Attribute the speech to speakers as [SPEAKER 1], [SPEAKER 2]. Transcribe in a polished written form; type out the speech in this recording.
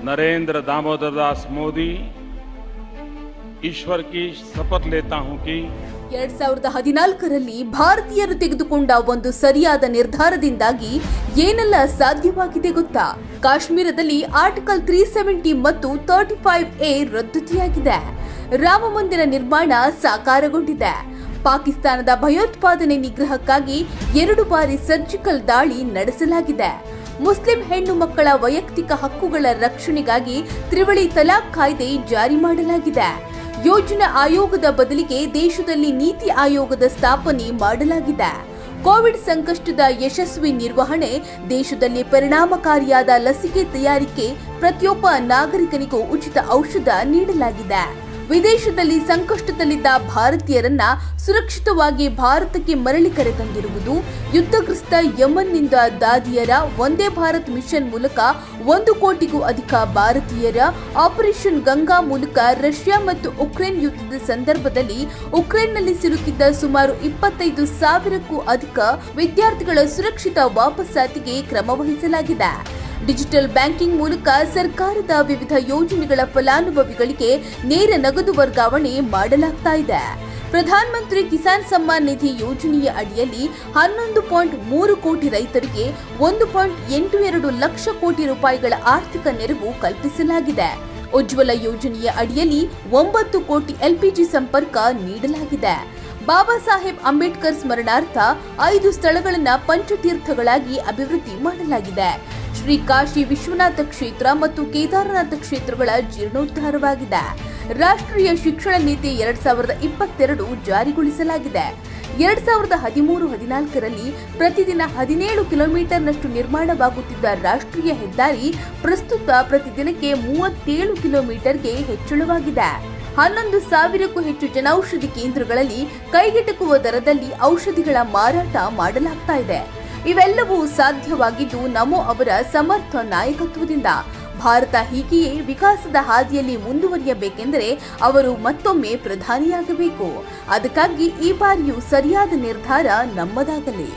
[SPEAKER 1] नरेंद्र दामोदर दास मोदी ईश्वर की शपथ लेता हूं कि
[SPEAKER 2] 2014ರಲ್ಲಿ ಭಾರತೀಯರು ತೆಗೆದುಕೊಂಡ ಒಂದು ಸರಿಯಾದ ನಿರ್ಧಾರದಿಂದಾಗಿ ಏನೆಲ್ಲ ಸಾಧ್ಯವಾಗಿದೆ ಗೊತ್ತಾ? ಕಾಶ್ಮೀರದಲ್ಲಿ ಆರ್ಟಿಕಲ್ 370 ಮತ್ತು 35A ರದ್ದುತಿಯಾಗಿದೆ. ರಾಮ ಮಂದಿರ ನಿರ್ಮಾಣ ಸಾಕಾರಗೊಂಡಿದೆ. ಪಾಕಿಸ್ತಾನದ ಭಯೋತ್ಪಾದನೆ ನಿಗ್ರಹಕ್ಕಾಗಿ 2 ಬಾರಿ ಸರ್ಜಿಕಲ್ ದಾಳಿ ನಡೆಸಲಾಗಿದೆ. ಮುಸ್ಲಿಂ ಹೆಣ್ಣು ಮಕ್ಕಳ ವೈಯಕ್ತಿಕ ಹಕ್ಕುಗಳ ರಕ್ಷಣೆಗಾಗಿ ತ್ರಿವಳಿ ತಲಾಖ್ ಕಾಯ್ದೆ ಜಾರಿ ಮಾಡಲಾಗಿದೆ. ಯೋಜನಾ ಆಯೋಗದ ಬದಲಿಗೆ ದೇಶದಲ್ಲಿ ನೀತಿ ಆಯೋಗದ ಸ್ಥಾಪನೆ ಮಾಡಲಾಗಿದೆ. ಕೋವಿಡ್ ಸಂಕಷ್ಟದ ಯಶಸ್ವಿ ನಿರ್ವಹಣೆ, ದೇಶದಲ್ಲಿ ಪರಿಣಾಮಕಾರಿಯಾದ ಲಸಿಕೆ ತಯಾರಿಕೆ, ಪ್ರತಿಯೊಬ್ಬ ನಾಗರಿಕನಿಗೂ ಉಚಿತ ಔಷಧ ನೀಡಲಾಗಿದೆ. ವಿದೇಶದಲ್ಲಿ ಸಂಕಷ್ಟದಲ್ಲಿದ್ದ ಭಾರತೀಯರನ್ನ ಸುರಕ್ಷಿತವಾಗಿ ಭಾರತಕ್ಕೆ ಮರಳಿ ಕರೆತಂದಿರುವುದು, ಯುದ್ಧಗ್ರಸ್ತ ಯಮನ್ನಿಂದ ದಾದಿಯರ ವಂದೇ ಭಾರತ್ ಮಿಷನ್ ಮೂಲಕ 1 ಕೋಟಿಗೂ ಅಧಿಕ ಭಾರತೀಯರ ಆಪರೇಷನ್ ಗಂಗಾ ಮೂಲಕ ರಷ್ಯಾ ಮತ್ತು ಉಕ್ರೇನ್ ಯುದ್ಧದ ಸಂದರ್ಭದಲ್ಲಿ ಉಕ್ರೇನ್ನಲ್ಲಿ ಸಿಲುಕಿದ್ದ ಸುಮಾರು 25,000ಕ್ಕೂ ಅಧಿಕ ವಿದ್ಯಾರ್ಥಿಗಳ ಸುರಕ್ಷಿತ ವಾಪಸಾತಿಗೆ ಕ್ರಮ ವಹಿಸಲಾಗಿದೆ. ಡಿಜಿಟಲ್ ಬ್ಯಾಂಕಿಂಗ್ ಮೂಲಕ ಸರ್ಕಾರದ ವಿವಿಧ ಯೋಜನೆಗಳ ಫಲಾನುಭವಿಗಳಿಗೆ ನೇರ ನಗದು ವರ್ಗಾವಣೆ ಮಾಡಲಾಗ್ತಾ ಇದೆ. ಪ್ರಧಾನಮಂತ್ರಿ ಕಿಸಾನ್ ಸಮ್ಮಾನ್ ನಿಧಿ ಯೋಜನೆಯ ಅಡಿಯಲ್ಲಿ 11.3 ಕೋಟಿ ರೈತರಿಗೆ 1.82 ಲಕ್ಷ ಕೋಟಿ ರೂಪಾಯಿಗಳ ಆರ್ಥಿಕ ನೆರವು ಕಲ್ಪಿಸಲಾಗಿದೆ. ಉಜ್ವಲ ಯೋಜನೆಯ ಅಡಿಯಲ್ಲಿ 9 ಕೋಟಿ LPG ಸಂಪರ್ಕ ನೀಡಲಾಗಿದೆ. ಬಾಬಾ ಸಾಹೇಬ್ ಅಂಬೇಡ್ಕರ್ ಸ್ಮರಣಾರ್ಥ 5 ಸ್ಥಳಗಳನ್ನು ಪಂಚತೀರ್ಥಗಳಾಗಿ ಅಭಿವೃದ್ಧಿ ಮಾಡಲಾಗಿದೆ. ಶ್ರೀ ಕಾಶಿ ವಿಶ್ವನಾಥ ಕ್ಷೇತ್ರ ಮತ್ತು ಕೇದಾರನಾಥ ಕ್ಷೇತ್ರಗಳ ಜೀರ್ಣೋದ್ಧಾರವಾಗಿದೆ. ರಾಷ್ಟ್ರೀಯ ಶಿಕ್ಷಣ ನೀತಿ 2022 ಜಾರಿಗೊಳಿಸಲಾಗಿದೆ. 2013-14ರಲ್ಲಿ ಪ್ರತಿದಿನ 17 ಕಿಲೋಮೀಟರ್ನಷ್ಟು ನಿರ್ಮಾಣವಾಗುತ್ತಿದ್ದ ರಾಷ್ಟ್ರೀಯ ಹೆದ್ದಾರಿ ಪ್ರಸ್ತುತ ಪ್ರತಿದಿನಕ್ಕೆ 37 ಕಿಲೋಮೀಟರ್ಗೆ ಹೆಚ್ಚಳವಾಗಿದೆ. 11,000ಕ್ಕೂ ಹೆಚ್ಚು ಜನೌಷಧಿ ಕೇಂದ್ರಗಳಲ್ಲಿ ಕೈಗೆಟುಕುವ ದರದಲ್ಲಿ ಔಷಧಿಗಳ ಮಾರಾಟ ಮಾಡಲಾಗ್ತಾ ಇದೆ. ಇವೆಲ್ಲವೂ ಸಾಧ್ಯವಾಗಿದ್ದು ನಮೋ ಅವರ ಸಮರ್ಥ ನಾಯಕತ್ವದಿಂದ. ಭಾರತ ಹೀಗೆಯೇ ವಿಕಾಸದ ಹಾದಿಯಲ್ಲಿ ಮುಂದುವರಿಯಬೇಕೆಂದರೆ ಅವರು ಮತ್ತೊಮ್ಮೆ ಪ್ರಧಾನಿಯಾಗಬೇಕು. ಅದಕ್ಕಾಗಿ ಈ ಬಾರಿಯೂ ಸರಿಯಾದ ನಿರ್ಧಾರ ನಮ್ಮದಾಗಲಿ.